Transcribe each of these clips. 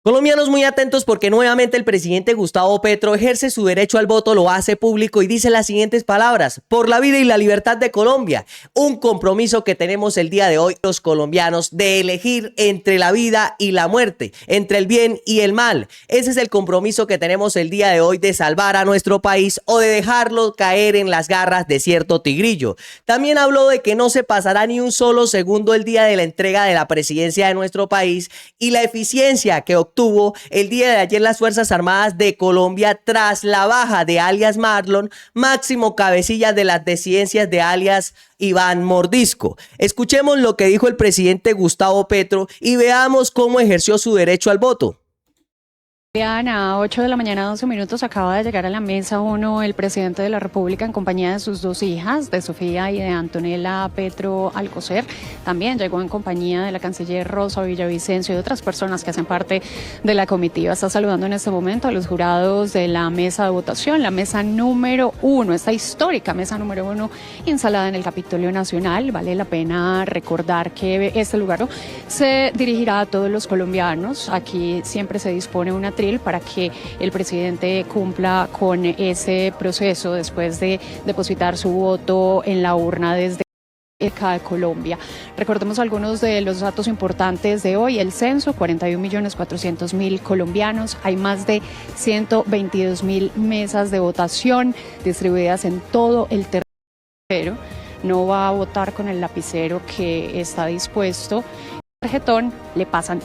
Colombianos muy atentos porque nuevamente el presidente Gustavo Petro ejerce su derecho al voto, lo hace público y dice las siguientes palabras: por la vida y la libertad de Colombia, un compromiso que tenemos el día de hoy los colombianos de elegir entre la vida y la muerte, entre el bien y el mal. Ese es el compromiso que tenemos el día de hoy, de salvar a nuestro país o de dejarlo caer en las garras de cierto tigrillo. También habló de que no se pasará ni un solo segundo el día de la entrega de la presidencia de nuestro país y la eficiencia que obtuvo el día de ayer las Fuerzas Armadas de Colombia tras la baja de alias Marlon, máximo cabecilla de las disidencias de alias Iván Mordisco. Escuchemos lo que dijo el presidente Gustavo Petro y veamos cómo ejerció su derecho al voto. A 8 de la mañana, 12 minutos, acaba de llegar a la mesa 1 el presidente de la República en compañía de sus dos hijas, de Sofía y de Antonella Petro Alcocer. También llegó en compañía de la canciller Rosa Villavicencio y de otras personas que hacen parte de la comitiva. Está saludando en este momento a los jurados de la mesa de votación, la mesa número 1, esta histórica mesa número 1 instalada en el Capitolio Nacional. Vale la pena recordar que este lugar se dirigirá a todos los colombianos. Aquí siempre se dispone una para que el presidente cumpla con ese proceso después de depositar su voto en la urna desde acá de Colombia. Recordemos algunos de los datos importantes de hoy. El censo: 41.400.000 colombianos. Hay más de 122.000 mesas de votación distribuidas en todo el territorio. No va a votar con el lapicero que está dispuesto. El tarjetón le pasan.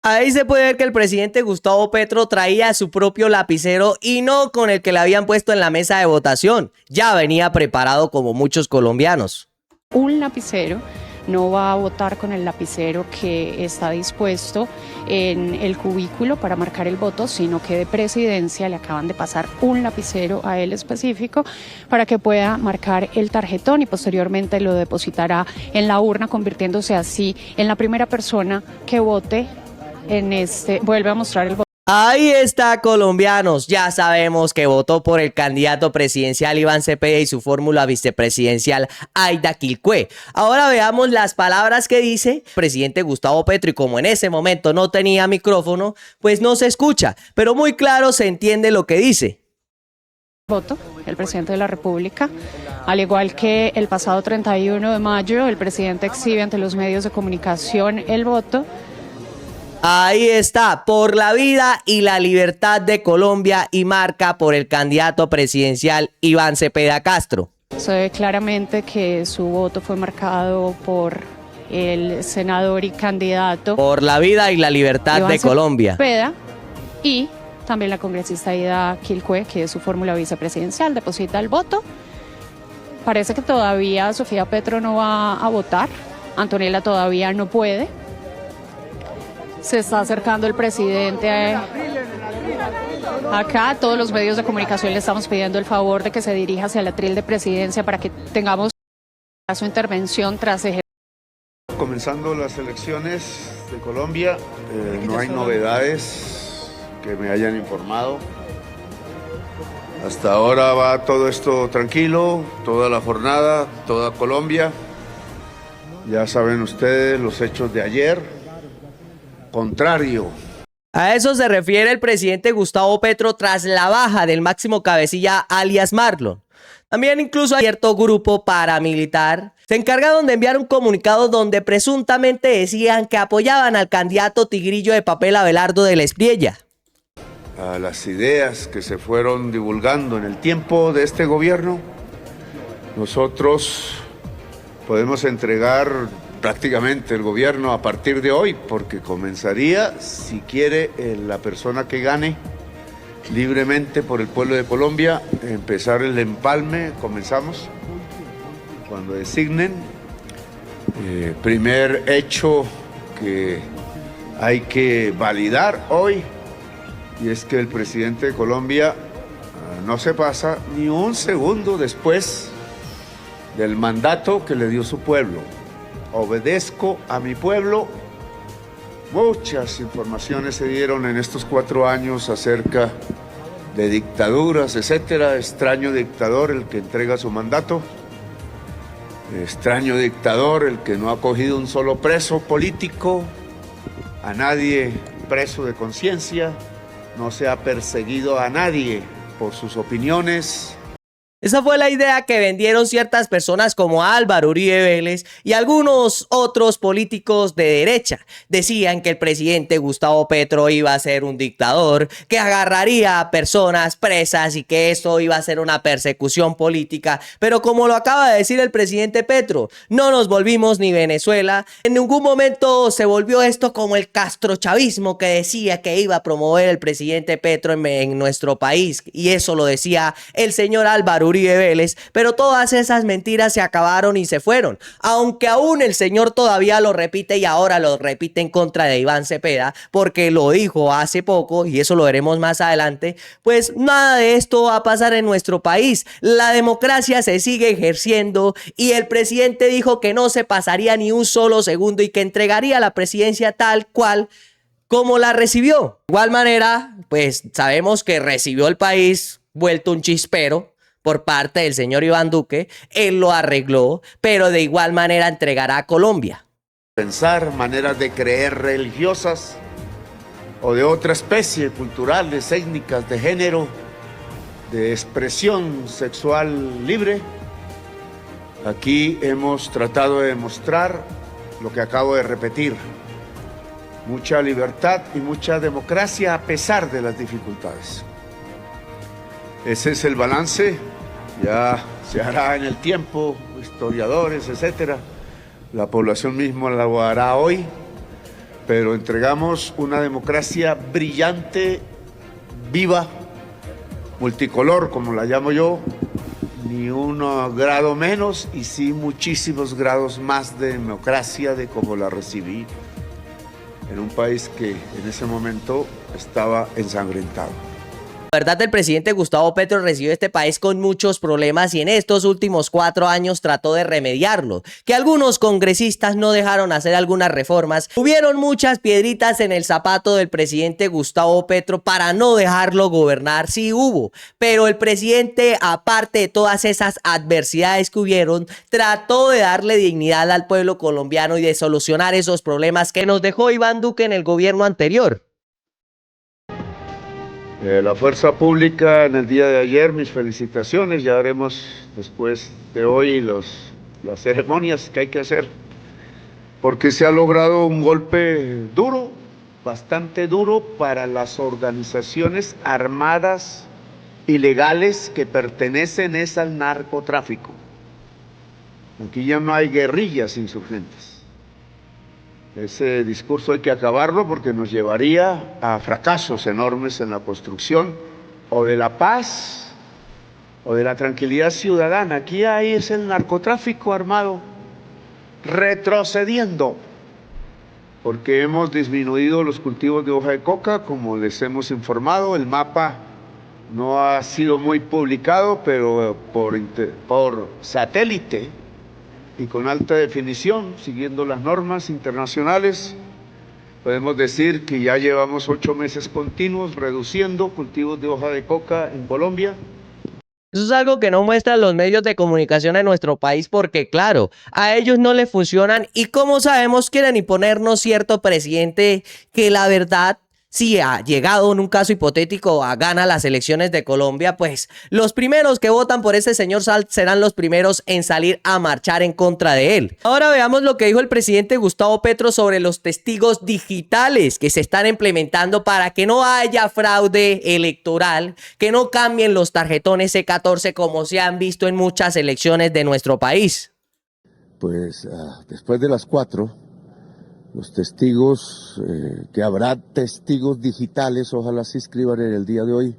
Ahí se puede ver que el presidente Gustavo Petro traía su propio lapicero y no con el que le habían puesto en la mesa de votación. Ya venía preparado como muchos colombianos. Un lapicero, no va a votar con el lapicero que está dispuesto en el cubículo para marcar el voto, sino que de presidencia le acaban de pasar un lapicero a él específico para que pueda marcar el tarjetón y posteriormente lo depositará en la urna, convirtiéndose así en la primera persona que vote en este. Vuelve a mostrar el voto. Ahí está, colombianos. Ya sabemos que votó por el candidato presidencial Iván Cepeda y su fórmula vicepresidencial Aida Quilcue. Ahora veamos las palabras que dice el presidente Gustavo Petro, y como en ese momento no tenía micrófono, pues no se escucha, pero muy claro se entiende lo que dice. Voto, el presidente de la República, al igual que el pasado 31 de mayo, el presidente exhibe ante los medios de comunicación el voto. Ahí está, por la vida y la libertad de Colombia, y marca por el candidato presidencial Iván Cepeda Castro. Se ve claramente que su voto fue marcado por el senador y candidato por la vida y la libertad Iván de Colombia. Cepeda, y también la congresista Aida Quilcue, que es su fórmula vicepresidencial, deposita el voto. Parece que todavía Sofía Petro no va a votar, Antonella todavía no puede. Se está acercando el presidente acá. Todos los medios de comunicación le estamos pidiendo el favor de que se dirija hacia el atril de presidencia para que tengamos su intervención tras ejercer. Comenzando las elecciones de Colombia, no hay novedades que me hayan informado. Hasta ahora va todo esto tranquilo, toda la jornada, toda Colombia. Ya saben ustedes los hechos de ayer. Contrario. A eso se refiere el presidente Gustavo Petro tras la baja del máximo cabecilla alias Marlon. También incluso hay cierto grupo paramilitar se encargaron de enviar un comunicado donde presuntamente decían que apoyaban al candidato tigrillo de papel Abelardo de la Espriella. A las ideas que se fueron divulgando en el tiempo de este gobierno, nosotros podemos entregar prácticamente el gobierno a partir de hoy, porque comenzaría, si quiere, la persona que gane libremente por el pueblo de Colombia, empezar el empalme. Comenzamos cuando designen. Primer hecho que hay que validar hoy, y es que el presidente de Colombia no se pasa ni un segundo después del mandato que le dio su pueblo. Obedezco a mi pueblo. Muchas informaciones se dieron en estos 4 años acerca de dictaduras, etcétera. Extraño dictador el que entrega su mandato. Extraño dictador el que no ha cogido un solo preso político. A nadie preso de conciencia, no se ha perseguido a nadie por sus opiniones. Esa fue la idea que vendieron ciertas personas como Álvaro Uribe Vélez y algunos otros políticos de derecha. Decían que el presidente Gustavo Petro iba a ser un dictador, que agarraría a personas presas y que esto iba a ser una persecución política. Pero como lo acaba de decir el presidente Petro, no nos volvimos ni Venezuela. En ningún momento se volvió esto como el castrochavismo que decía que iba a promover el presidente Petro en nuestro país. Y eso lo decía el señor Álvaro Uribe Vélez, pero todas esas mentiras se acabaron y se fueron, aunque aún el señor todavía lo repite y ahora lo repite en contra de Iván Cepeda, porque lo dijo hace poco y eso lo veremos más adelante. Pues nada de esto va a pasar en nuestro país, la democracia se sigue ejerciendo y el presidente dijo que no se pasaría ni un solo segundo y que entregaría la presidencia tal cual como la recibió. De igual manera, pues sabemos que recibió el país vuelto un chispero por parte del señor Iván Duque, él lo arregló, pero de igual manera entregará a Colombia. Pensar, maneras de creer religiosas o de otra especie, culturales, étnicas, de género, de expresión sexual libre. Aquí hemos tratado de demostrar lo que acabo de repetir: mucha libertad y mucha democracia a pesar de las dificultades. Ese es el balance, ya se hará en el tiempo, historiadores, etcétera. La población misma lo hará hoy, pero entregamos una democracia brillante, viva, multicolor, como la llamo yo, ni un grado menos y sí muchísimos grados más de democracia de como la recibí en un país que en ese momento estaba ensangrentado. La verdad, el presidente Gustavo Petro recibió este país con muchos problemas y en estos últimos 4 años trató de remediarlo. Que algunos congresistas no dejaron hacer algunas reformas. Hubieron muchas piedritas en el zapato del presidente Gustavo Petro para no dejarlo gobernar, sí hubo. Pero el presidente, aparte de todas esas adversidades que hubieron, trató de darle dignidad al pueblo colombiano y de solucionar esos problemas que nos dejó Iván Duque en el gobierno anterior. La fuerza pública en el día de ayer, mis felicitaciones, ya haremos después de hoy las ceremonias que hay que hacer, porque se ha logrado un golpe duro, bastante duro para las organizaciones armadas ilegales que pertenecen al narcotráfico. Aquí ya no hay guerrillas insurgentes. Ese discurso hay que acabarlo porque nos llevaría a fracasos enormes en la construcción o de la paz o de la tranquilidad ciudadana. Aquí hay es el narcotráfico armado retrocediendo porque hemos disminuido los cultivos de hoja de coca, como les hemos informado. El mapa no ha sido muy publicado, pero por satélite y con alta definición, siguiendo las normas internacionales, podemos decir que ya llevamos 8 meses continuos reduciendo cultivos de hoja de coca en Colombia. Eso es algo que no muestran los medios de comunicación en nuestro país porque, claro, a ellos no les funcionan y como sabemos quieren imponernos cierto presidente que la verdad, si ha llegado en un caso hipotético a gana las elecciones de Colombia, pues los primeros que votan por este señor serán los primeros en salir a marchar en contra de él. Ahora veamos lo que dijo el presidente Gustavo Petro sobre los testigos digitales que se están implementando para que no haya fraude electoral, que no cambien los tarjetones C14 como se han visto en muchas elecciones de nuestro país. Pues después de las 4, los testigos, que habrá testigos digitales, ojalá se inscriban en el día de hoy.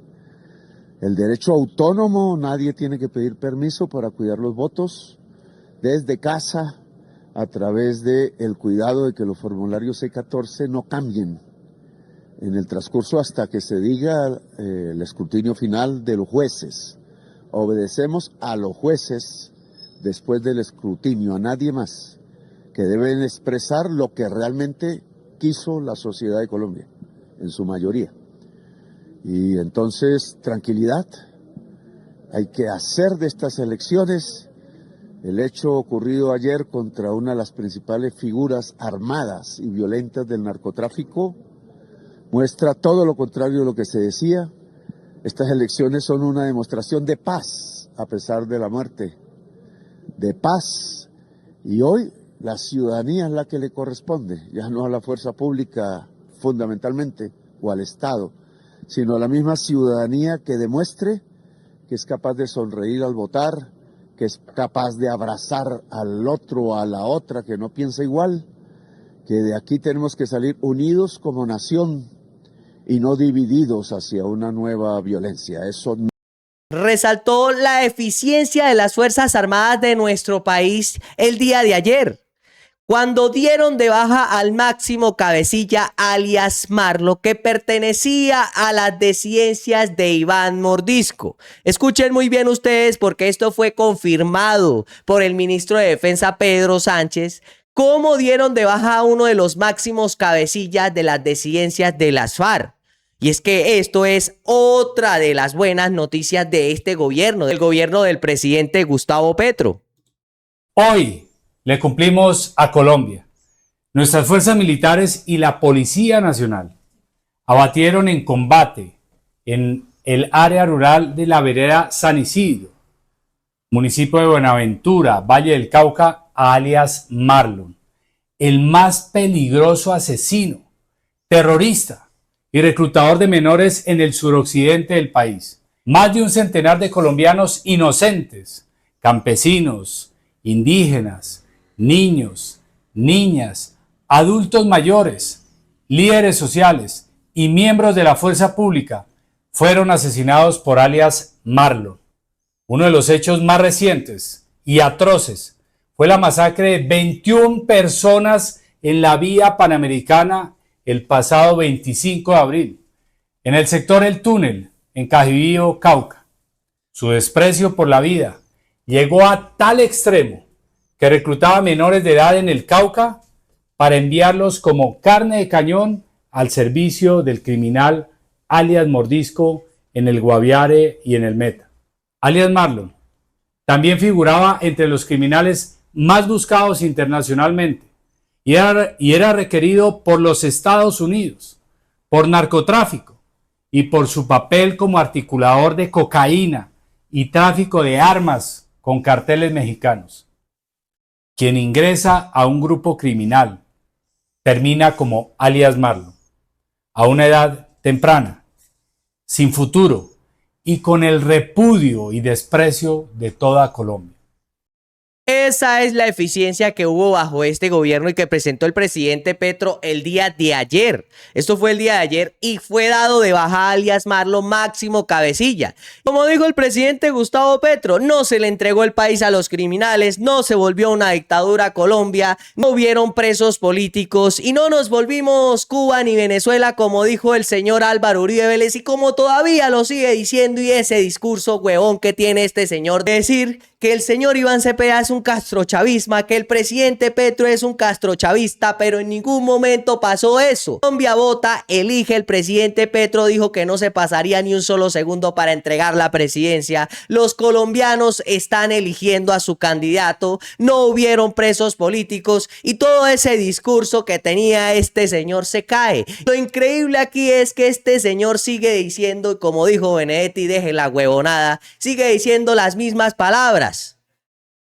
El derecho autónomo, nadie tiene que pedir permiso para cuidar los votos desde casa, a través del cuidado de que los formularios C14 no cambien en el transcurso hasta que se diga el escrutinio final de los jueces. Obedecemos a los jueces después del escrutinio, a nadie más, que deben expresar lo que realmente quiso la sociedad de Colombia, en su mayoría. Y entonces, tranquilidad, hay que hacer de estas elecciones el hecho ocurrido ayer contra una de las principales figuras armadas y violentas del narcotráfico, muestra todo lo contrario de lo que se decía. Estas elecciones son una demostración de paz, a pesar de la muerte, de paz. Y hoy la ciudadanía es la que le corresponde, ya no a la fuerza pública fundamentalmente o al Estado, sino a la misma ciudadanía que demuestre que es capaz de sonreír al votar, que es capaz de abrazar al otro o a la otra que no piensa igual, que de aquí tenemos que salir unidos como nación y no divididos hacia una nueva violencia. Eso no. Resaltó la eficiencia de las Fuerzas Armadas de nuestro país el día de ayer, cuando dieron de baja al máximo cabecilla alias Marlo, que pertenecía a las disidencias de Iván Mordisco. Escuchen muy bien ustedes, porque esto fue confirmado por el ministro de Defensa Pedro Sánchez, cómo dieron de baja a uno de los máximos cabecillas de las disidencias de las FARC. Y es que esto es otra de las buenas noticias de este gobierno, del gobierno del presidente Gustavo Petro. Hoy le cumplimos a Colombia. Nuestras fuerzas militares y la Policía Nacional abatieron en combate en el área rural de la vereda San Isidro, municipio de Buenaventura, Valle del Cauca, a alias Marlon, el más peligroso asesino, terrorista y reclutador de menores en el suroccidente del país. Más de un centenar de colombianos inocentes, campesinos, indígenas, niños, niñas, adultos mayores, líderes sociales y miembros de la fuerza pública fueron asesinados por alias Marlon. Uno de los hechos más recientes y atroces fue la masacre de 21 personas en la vía panamericana el pasado 25 de abril, en el sector El Túnel, en Cajibío, Cauca. Su desprecio por la vida llegó a tal extremo que reclutaba menores de edad en el Cauca para enviarlos como carne de cañón al servicio del criminal alias Mordisco en el Guaviare y en el Meta. Alias Marlon también figuraba entre los criminales más buscados internacionalmente y era requerido por los Estados Unidos por narcotráfico y por su papel como articulador de cocaína y tráfico de armas con carteles mexicanos. Quien ingresa a un grupo criminal termina como alias Marlon, a una edad temprana, sin futuro y con el repudio y desprecio de toda Colombia. Esa es la eficiencia que hubo bajo este gobierno y que presentó el presidente Petro el día de ayer. Esto fue el día de ayer y fue dado de baja alias Marlon máximo cabecilla. Como dijo el presidente Gustavo Petro, no se le entregó el país a los criminales, no se volvió una dictadura Colombia, no hubieron presos políticos y no nos volvimos Cuba ni Venezuela, como dijo el señor Álvaro Uribe Vélez y como todavía lo sigue diciendo, y ese discurso huevón que tiene este señor de decir que el señor Iván Cepeda es un castrochavisma, que el presidente Petro es un castrochavista, pero en ningún momento pasó eso. Colombia vota, elige el presidente Petro, dijo que no se pasaría ni un solo segundo para entregar la presidencia. Los colombianos están eligiendo a su candidato, no hubieron presos políticos y todo ese discurso que tenía este señor se cae. Lo increíble aquí es que este señor sigue diciendo, como dijo Benedetti, deje la huevonada, sigue diciendo las mismas palabras.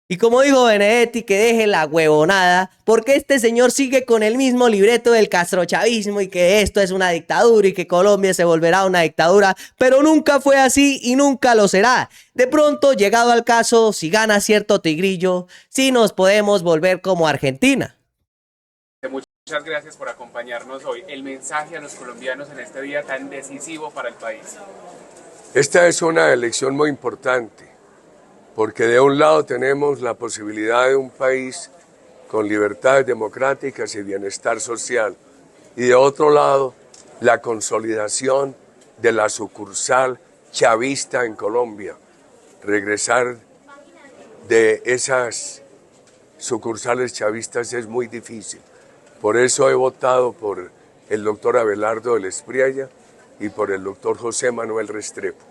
Y como dijo Benedetti, que deje la huevonada, porque este señor sigue con el mismo libreto del castrochavismo y que esto es una dictadura y que Colombia se volverá una dictadura, pero nunca fue así y nunca lo será. De pronto, llegado al caso, si gana cierto tigrillo, sí nos podemos volver como Argentina. Muchas gracias por acompañarnos hoy. El mensaje a los colombianos en este día tan decisivo para el país. Esta es una elección muy importante, porque de un lado tenemos la posibilidad de un país con libertades democráticas y bienestar social, y de otro lado la consolidación de la sucursal chavista en Colombia. Regresar de esas sucursales chavistas es muy difícil. Por eso he votado por el doctor Abelardo del Espriella y por el doctor José Manuel Restrepo.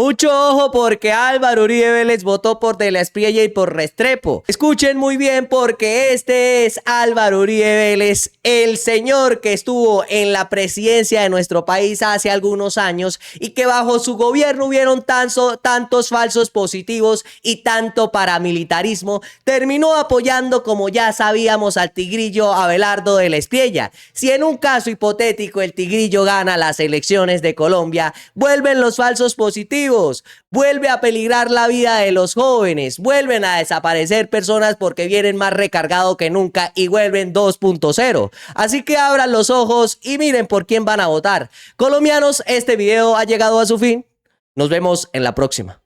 Mucho ojo porque Álvaro Uribe Vélez votó por De la Espriella y por Restrepo. Escuchen muy bien porque este es Álvaro Uribe Vélez, el señor que estuvo en la presidencia de nuestro país hace algunos años y que bajo su gobierno hubieron tantos falsos positivos y tanto paramilitarismo, terminó apoyando, como ya sabíamos, al tigrillo Abelardo De la Espriella. Si en un caso hipotético el tigrillo gana las elecciones de Colombia, vuelven los falsos positivos. Vuelve a peligrar la vida de los jóvenes, vuelven a desaparecer personas porque vienen más recargados que nunca y vuelven 2.0. Así que abran los ojos y miren por quién van a votar. Colombianos, este video ha llegado a su fin. Nos vemos en la próxima.